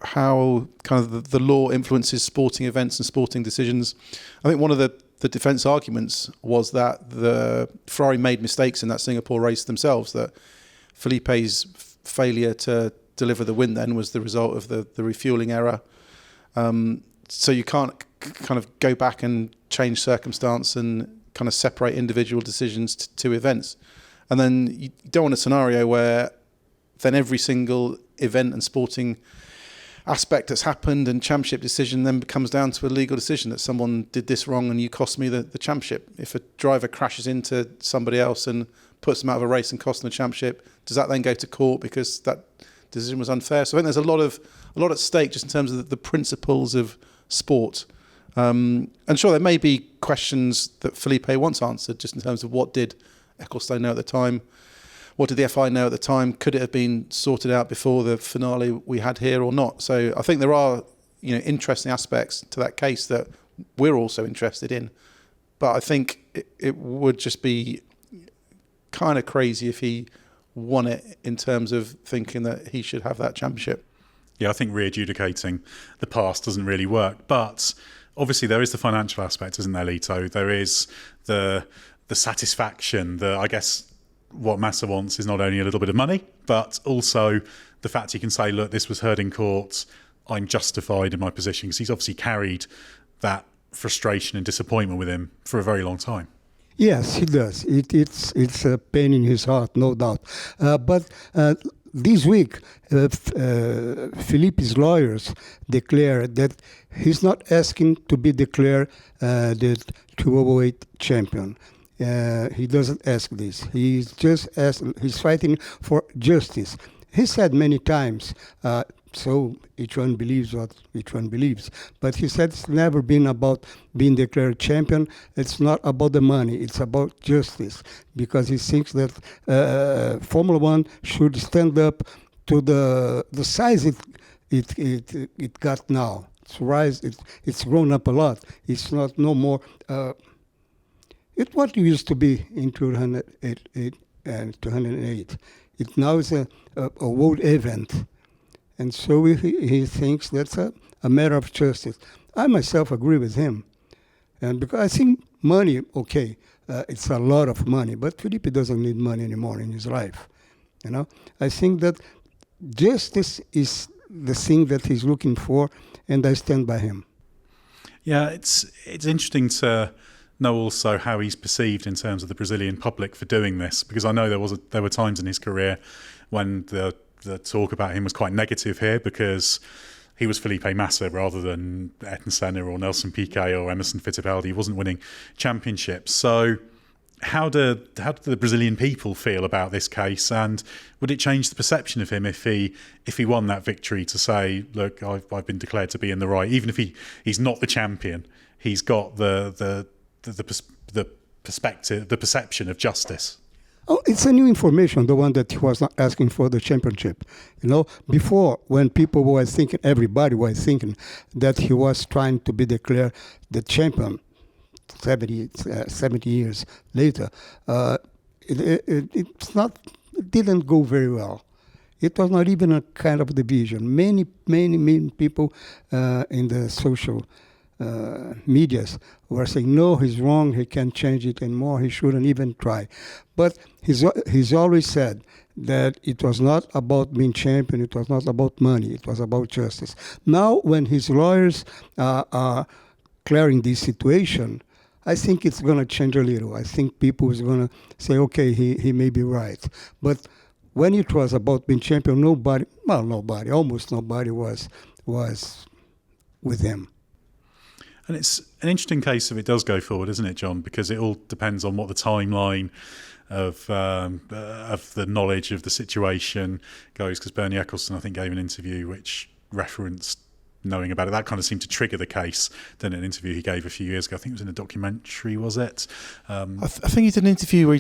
how kind of the law influences sporting events and sporting decisions. I think one of the the defence arguments was that the Ferrari made mistakes in that Singapore race themselves, that Felipe's failure to deliver the win then was the result of the refuelling error. So you can't kind of go back and change circumstance and kind of separate individual decisions to two events. And then you don't want a scenario where then every single event and sporting aspect that's happened and championship decision then comes down to a legal decision that someone did this wrong and you cost me the championship. If a driver crashes into somebody else and puts them out of a race and costs them the championship, does that then go to court because that decision was unfair? So I think there's a lot at stake just in terms of the principles of sport. And sure, there may be questions that Felipe wants answered just in terms of what did Ecclestone know at the time? What did the FI know at the time? Could it have been sorted out before the finale we had here or not? So I think there are, interesting aspects to that case that we're also interested in. But I think it would just be kind of crazy if he won it in terms of thinking that he should have that championship. Yeah, I think re-adjudicating the past doesn't really work. But obviously there is the financial aspect, isn't there, Lito? There is the satisfaction, I guess what Massa wants is not only a little bit of money, but also the fact he can say, look, this was heard in court, I'm justified in my position, because he's obviously carried that frustration and disappointment with him for a very long time. Yes, he does. It's a pain in his heart, no doubt. But this week, Felipe's lawyers declared that he's not asking to be declared the 208 champion. He doesn't ask this. He's fighting for justice. He said many times, so each one believes what each one believes. But he said it's never been about being declared champion. It's not about the money. It's about justice, because he thinks that Formula One should stand up to the size it got now. It's grown up a lot. It's not no more. It's what it used to be in 2008 and 2008. It now is a world event. And so he thinks that's a matter of justice. I myself agree with him. And because I think money, okay, it's a lot of money, but Felipe doesn't need money anymore in his life. I think that justice is the thing that he's looking for, and I stand by him. Yeah, it's interesting to know also how he's perceived in terms of the Brazilian public for doing this, because I know there were times in his career when the talk about him was quite negative here, because he was Felipe Massa rather than Ayrton Senna or Nelson Piquet or Emerson Fittipaldi. He wasn't winning championships. So how do the Brazilian people feel about this case, and would it change the perception of him if he won that victory to say, look, I've been declared to be in the right, even if he's not the champion, he's got the perspective, the perception of justice? Oh, it's a new information, the one that he was not asking for the championship. Before, when people were thinking, everybody was thinking that he was trying to be declared the champion 70 years later, it didn't go very well. It was not even a kind of division. Many people in the social medias were saying, no, he's wrong, he can't change it anymore, he shouldn't even try. But he's always said that it was not about being champion, it was not about money, it was about justice. Now, when his lawyers are clearing this situation, I think it's going to change a little. I think people is going to say, okay, he may be right. But when it was about being champion, almost nobody was with him. And it's an interesting case if it does go forward, isn't it, John? Because it all depends on what the timeline of the knowledge of the situation goes. Because Bernie Ecclestone, I think, gave an interview which referenced knowing about it. That kind of seemed to trigger the case. Then an interview he gave a few years ago, I think it was in a documentary, was it? I think he did an interview where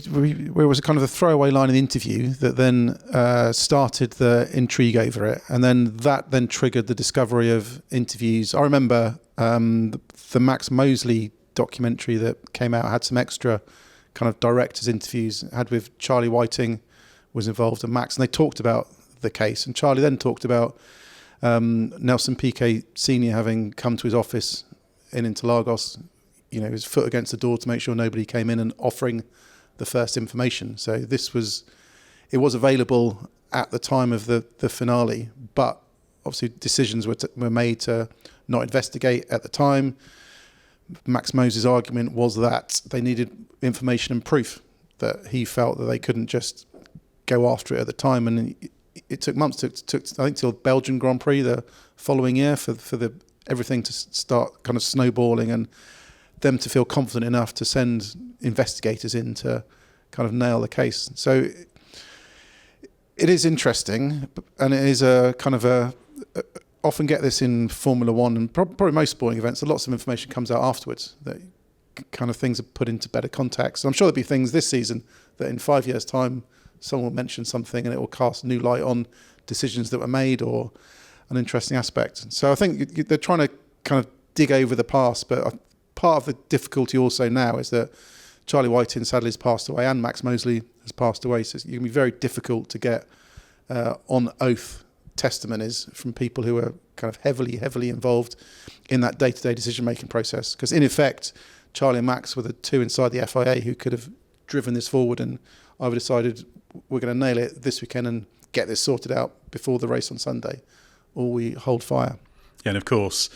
it was a kind of a throwaway line in the interview that then started the intrigue over it, and then that then triggered the discovery of interviews. I remember the Max Mosley documentary that came out had some extra kind of directors' interviews, had with Charlie Whiting was involved and Max, and they talked about the case. And Charlie then talked about Nelson Piquet Sr. having come to his office in Interlagos, his foot against the door to make sure nobody came in and offering the first information. So it was available at the time of the finale, but obviously decisions were made to not investigate at the time. Max Moses' argument was that they needed information and proof, that he felt that they couldn't just go after it at the time. And it took months. It took I think till Belgian Grand Prix the following year for everything to start kind of snowballing and them to feel confident enough to send investigators in to kind of nail the case. So it is interesting, and it is a kind of often get this in Formula One and probably most sporting events, that lots of information comes out afterwards, that kind of things are put into better context. I'm sure there'll be things this season that in 5 years' time someone will mention something and it will cast new light on decisions that were made or an interesting aspect. So I think they're trying to kind of dig over the past, but part of the difficulty also now is that Charlie Whiting sadly has passed away and Max Mosley has passed away, so it's going to be very difficult to get on oath testimonies from people who are kind of heavily involved in that day-to-day decision-making process. Because in effect, Charlie and Max were the two inside the FIA who could have driven this forward and either decided we're going to nail it this weekend and get this sorted out before the race on Sunday, or we hold fire. Yeah, and of course,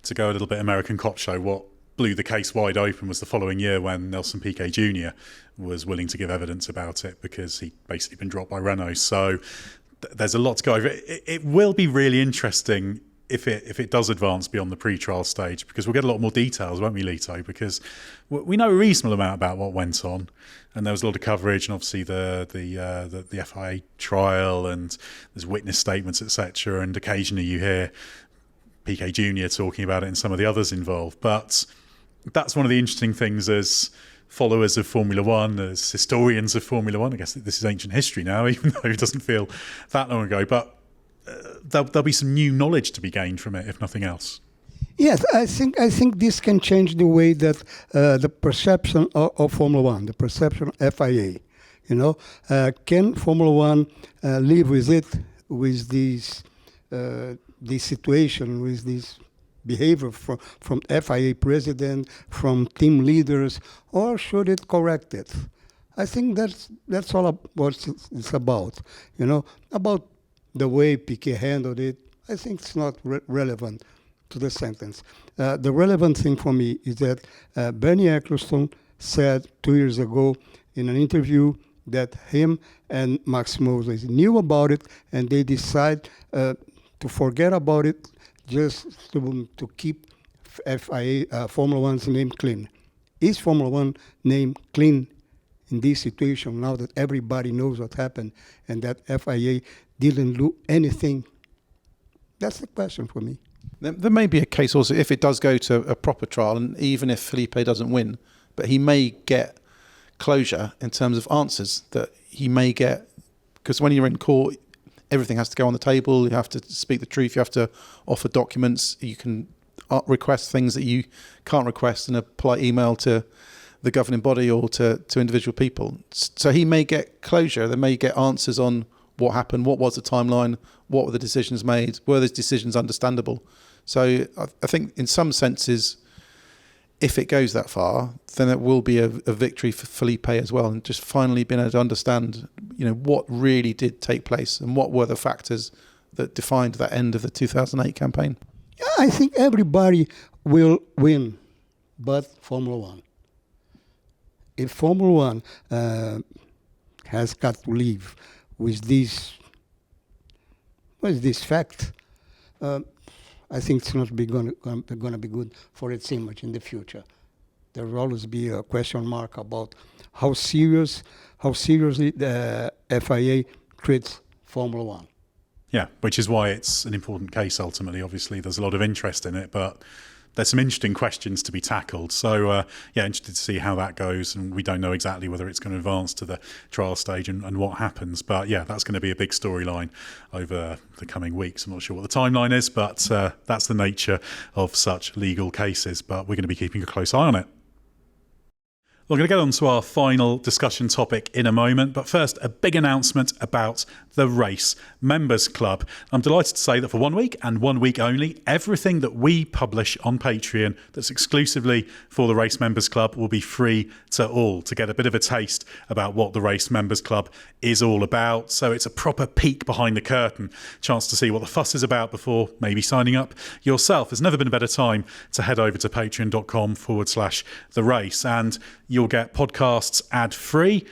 to go a little bit American cop show, what blew the case wide open was the following year when Nelson Piquet Jr. was willing to give evidence about it because he'd basically been dropped by Renault. So there's a lot to go over. It will be really interesting if it does advance beyond the pre-trial stage, because we'll get a lot more details, won't we, Lito? Because we know a reasonable amount about what went on, and there was a lot of coverage, and obviously the FIA trial, and there's witness statements, etc. And occasionally you hear Piquet Jr. talking about it and some of the others involved. But that's one of the interesting things as followers of Formula One, as historians of Formula One. I guess this is ancient history now, even though it doesn't feel that long ago. But there'll be some new knowledge to be gained from it, if nothing else. Yes, I think this can change the way that the perception of Formula One, the perception of FIA. Can Formula One live with it, with this situation, with this behavior from FIA president, from team leaders, or should it correct it? I think that's all what it's about. About the way Piquet handled it. I think it's not relevant to the sentence. The relevant thing for me is that Bernie Ecclestone said 2 years ago in an interview that him and Max Mosley knew about it, and they decided to forget about it, just to keep FIA Formula One's name clean. Is Formula One name clean in this situation now that everybody knows what happened and that FIA didn't do anything? That's the question for me. There may be a case also if it does go to a proper trial, and even if Felipe doesn't win, but he may get closure in terms of answers that he may get, because when you're in court, everything has to go on the table. You have to speak the truth. You have to offer documents. You can request things that you can't request in a polite email to the governing body or to individual people. So he may get closure. They may get answers on what happened, what was the timeline, what were the decisions made, were those decisions understandable? So I think in some senses, if it goes that far, then it will be a victory for Felipe as well, and just finally being able to understand, what really did take place and what were the factors that defined that end of the 2008 campaign. Yeah, I think everybody will win, but Formula One. If Formula One has got to live with this fact, I think it's not going to be good for its image in the future. There will always be a question mark about how seriously the FIA treats Formula One. Yeah, which is why it's an important case ultimately. Obviously, there's a lot of interest in it, but there's some interesting questions to be tackled. So, interested to see how that goes. And we don't know exactly whether it's going to advance to the trial stage and what happens. But yeah, that's going to be a big storyline over the coming weeks. I'm not sure what the timeline is, but that's the nature of such legal cases. But we're going to be keeping a close eye on it. We're going to get on to our final discussion topic in a moment, but first, a big announcement about the Race Members Club. I'm delighted to say that for 1 week and 1 week only, everything that we publish on Patreon that's exclusively for the Race Members Club will be free to all, to get a bit of a taste about what the Race Members Club is all about. So it's a proper peek behind the curtain, chance to see what the fuss is about before maybe signing up yourself. There's never been a better time to head over to patreon.com/the race, and you'll get podcasts ad-free,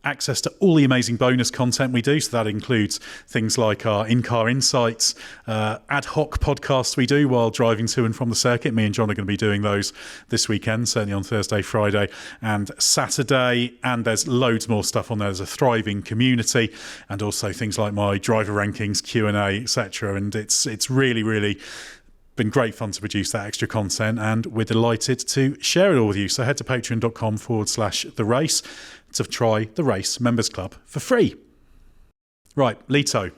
access to all the amazing bonus content we do. So that includes things like our in-car insights, ad hoc podcasts we do while driving to and from the circuit. Me and John are going to be doing those this weekend, certainly on Thursday, Friday and Saturday. And there's loads more stuff on there. There's a thriving community and also things like my driver rankings, Q&A, etc. And it's really, really been great fun to produce that extra content, and we're delighted to share it all with you. So head to patreon.com/the race to try the Race Members Club for free. Right, Lito,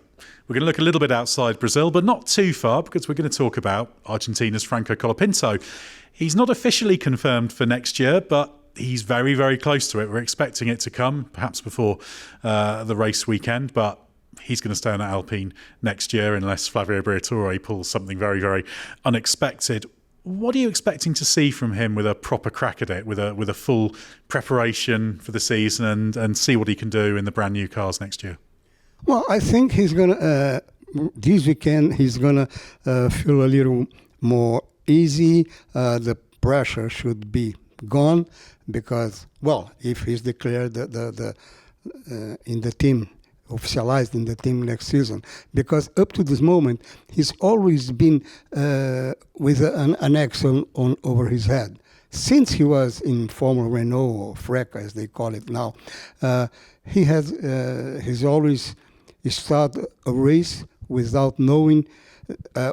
we're going to look a little bit outside Brazil, but not too far, because we're going to talk about Argentina's Franco Colapinto. He's not officially confirmed for next year, but he's very, very close to it. We're expecting it to come, perhaps before the race weekend, but he's going to stay on at Alpine next year unless Flavio Briatore pulls something very, very unexpected. What are you expecting to see from him with a proper crack at it, with a full preparation for the season and see what he can do in the brand new cars next year? Well, I think he's going to, this weekend, he's going to feel a little more easy. The pressure should be gone because, well, if he's declared in the team, officialized in the team next season, because up to this moment he's always been with an axle on over his head. Since he was in Formula Renault, or FRECA as they call it now, he's always start a race without knowing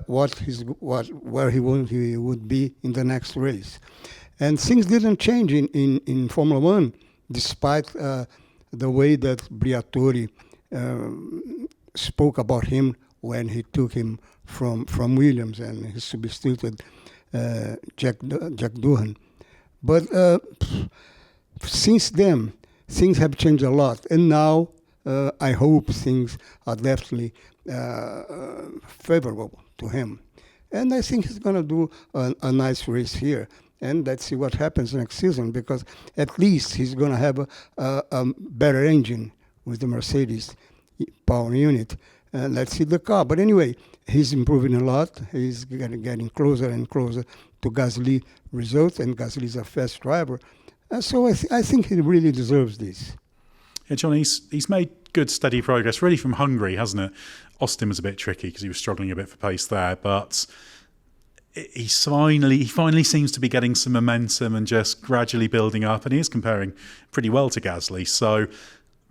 where he would be in the next race, and things didn't change in Formula One, despite the way that Briatore spoke about him when he took him from Williams and he substituted Jack Doohan. But since then, things have changed a lot. And now I hope things are definitely favorable to him. And I think he's going to do a nice race here. And let's see what happens next season, because at least he's going to have a better engine with the Mercedes power unit. Let's see the car. But anyway, he's improving a lot. He's getting closer and closer to Gasly results, and Gasly is a fast driver. So I think he really deserves this. Yeah, John, he's made good, steady progress, really, from Hungary, hasn't it? Austin was a bit tricky because he was struggling a bit for pace there, but he finally seems to be getting some momentum and just gradually building up, and he is comparing pretty well to Gasly. So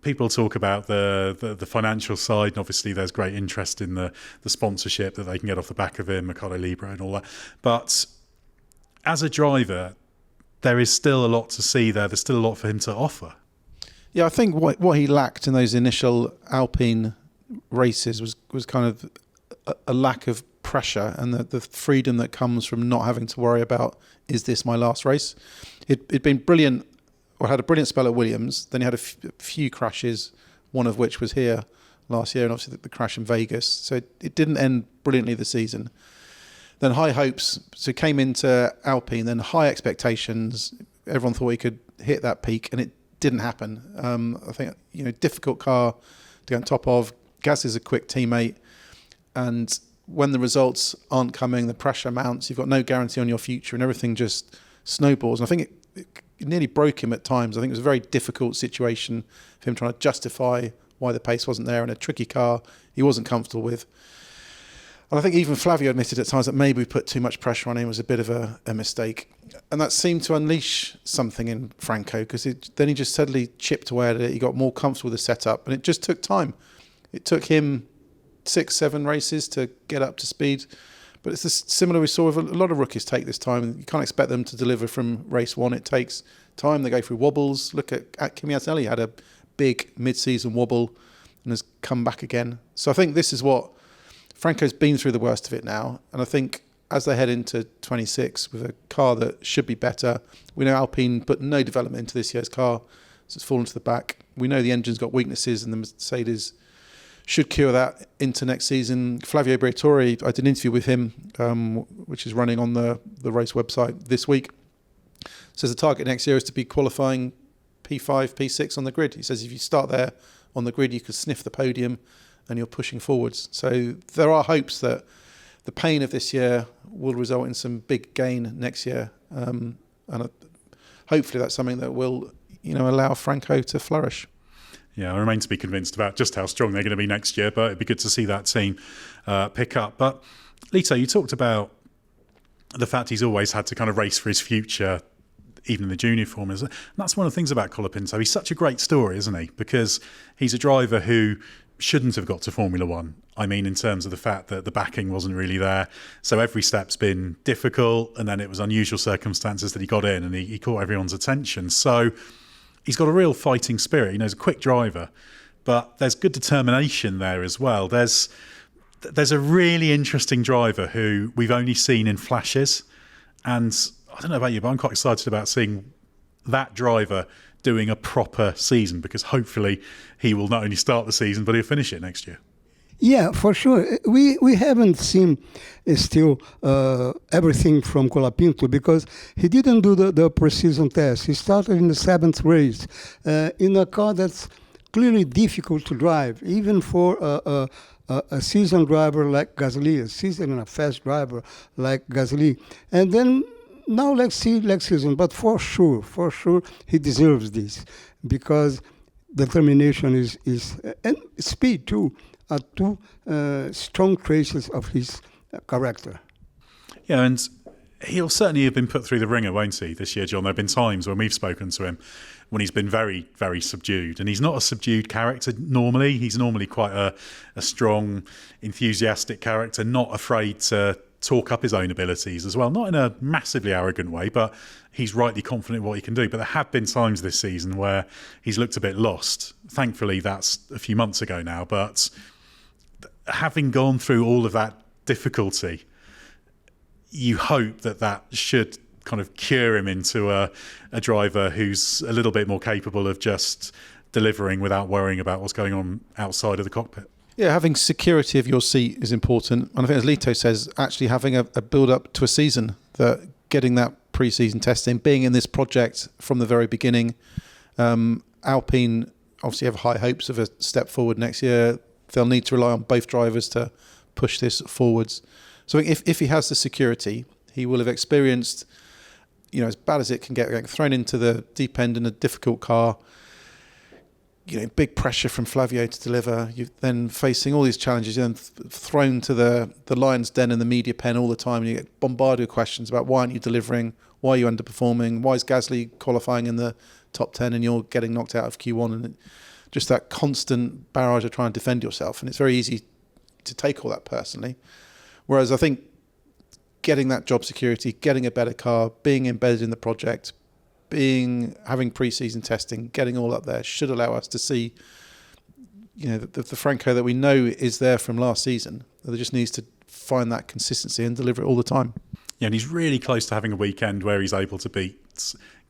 people talk about the financial side, and obviously there's great interest in the sponsorship that they can get off the back of him, Mercado Libre and all that. But as a driver, there is still a lot to see there. There's still a lot for him to offer. Yeah, I think what he lacked in those initial Alpine races was kind of a lack of pressure and the freedom that comes from not having to worry about, is this my last race? It'd been brilliant, or had a brilliant spell at Williams. Then he had a few crashes, one of which was here last year, and obviously the crash in Vegas. So it didn't end brilliantly the season. Then high hopes, so came into Alpine, then high expectations. Everyone thought he could hit that peak, and it didn't happen. I think, difficult car to go on top of. Gasly's a quick teammate, and when the results aren't coming, the pressure mounts. You've got no guarantee on your future, and everything just snowballs. And I think it nearly broke him at times. I think it was a very difficult situation for him trying to justify why the pace wasn't there in a tricky car he wasn't comfortable with. And I think even Flavio admitted at times that maybe we put too much pressure on him. It was a bit of a mistake. And that seemed to unleash something in Franco, because then he just suddenly chipped away at it. He got more comfortable with the setup, and it just took time. It took him 6-7 races to get up to speed. But it's similar we saw with a lot of rookies take this time. You can't expect them to deliver from race one. It takes time. They go through wobbles. Look at Kimi Antonelli, had a big mid-season wobble and has come back again. So I think this is what Franco's been through the worst of it now. And I think as they head into 26 with a car that should be better. We know Alpine put no development into this year's car, so it's fallen to the back. We know the engine's got weaknesses, and the Mercedes should cure that into next season. Flavio Briatore, I did an interview with him, which is running on the race website this week. Says the target next year is to be qualifying P5, P6 on the grid. He says if you start there on the grid, you could sniff the podium and you're pushing forwards. So there are hopes that the pain of this year will result in some big gain next year. And hopefully that's something that will, allow Franco to flourish. Yeah, I remain to be convinced about just how strong they're going to be next year, but it'd be good to see that team pick up. But Lito, you talked about the fact he's always had to kind of race for his future, even in the junior formulas. And that's one of the things about Colapinto. He's such a great story, isn't he? Because he's a driver who shouldn't have got to Formula One. I mean, in terms of the fact that the backing wasn't really there. So every step's been difficult, and then it was unusual circumstances that he got in, and he caught everyone's attention. So he's got a real fighting spirit. He's a quick driver, but there's good determination there as well. There's a really interesting driver who we've only seen in flashes, and I don't know about you, but I'm quite excited about seeing that driver doing a proper season, because hopefully he will not only start the season, but he'll finish it next year. Yeah, for sure. We haven't seen still everything from Colapinto, because he didn't do the pre-season test. He started in the 7th race in a car that's clearly difficult to drive, even for a seasoned driver like Gasly, a seasoned and a fast driver like Gasly. And then now let's see next season. But for sure, he deserves this, because determination is and speed too, are two strong traces of his character. Yeah, and he'll certainly have been put through the ringer, won't he, this year, John? There have been times when we've spoken to him when he's been very, very subdued. And he's not a subdued character normally. He's normally quite a strong, enthusiastic character, not afraid to talk up his own abilities as well. Not in a massively arrogant way, but he's rightly confident in what he can do. But there have been times this season where he's looked a bit lost. Thankfully, that's a few months ago now. But having gone through all of that difficulty, you hope that should kind of cure him into a driver who's a little bit more capable of just delivering without worrying about what's going on outside of the cockpit. Yeah, having security of your seat is important. And I think, as Lito says, actually having a build-up to a season, that getting that pre-season testing, being in this project from the very beginning. Alpine obviously have high hopes of a step forward next year. They'll need to rely on both drivers to push this forwards. So if he has the security, he will have experienced, as bad as it can get thrown into the deep end in a difficult car, big pressure from Flavio to deliver. You're then facing all these challenges, and thrown to the lion's den in the media pen all the time, and you get bombarded with questions about why aren't you delivering, why are you underperforming, why is Gasly qualifying in the top 10 and you're getting knocked out of Q1, and just that constant barrage of trying to defend yourself. And it's very easy to take all that personally. Whereas I think getting that job security, getting a better car, being embedded in the project, having pre-season testing, getting all up there should allow us to see, the Franco that we know is there from last season. There just needs to find that consistency and deliver it all the time. Yeah, and he's really close to having a weekend where he's able to beat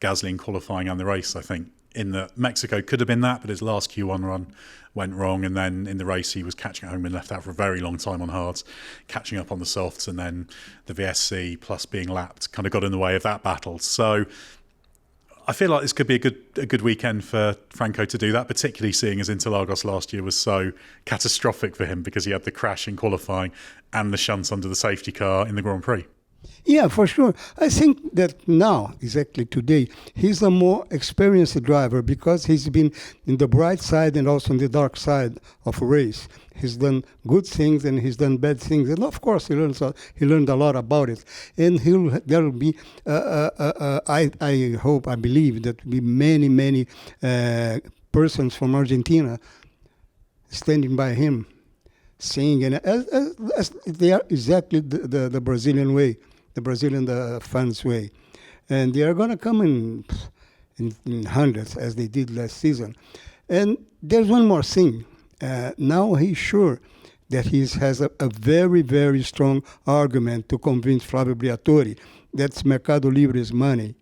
Gasly in qualifying and the race, I think. In that Mexico could have been that, but his last Q1 run went wrong, and then in the race he was catching at home and left out for a very long time on hards, catching up on the softs, and then the VSC plus being lapped kind of got in the way of that battle. So I feel like this could be a good weekend for Franco to do that, particularly seeing as Interlagos last year was so catastrophic for him because he had the crash in qualifying and the shunt under the safety car in the Grand Prix. Yeah, for sure. I think that now, exactly today, he's a more experienced driver because he's been in the bright side and also in the dark side of a race. He's done good things and he's done bad things, and of course he learned a lot about it. And there will be, I hope, I believe that will be many persons from Argentina standing by him, saying, and as they are exactly the Brazilian way. The Brazilian fans' way. And they are going to come in hundreds, as they did last season. And there's one more thing. Now he's sure that he has a very, very strong argument to convince Flavio Briatore. That's Mercado Libre's money.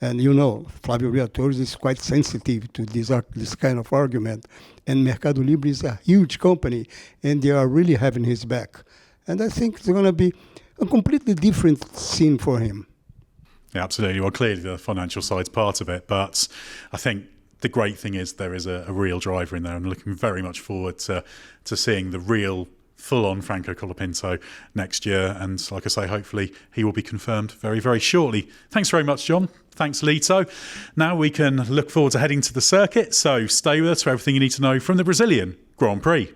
And you know, Flavio Briatore is quite sensitive to this kind of argument. And Mercado Libre is a huge company, and they are really having his back. And I think it's going to be a completely different scene for him. Yeah, absolutely. Well, clearly the financial side's part of it, but I think the great thing is there is a real driver in there. I'm looking very much forward to seeing the real full-on Franco Colapinto next year. And like I say, hopefully he will be confirmed very, very shortly. Thanks very much, John. Thanks, Lito. Now we can look forward to heading to the circuit. So stay with us for everything you need to know from the Brazilian Grand Prix.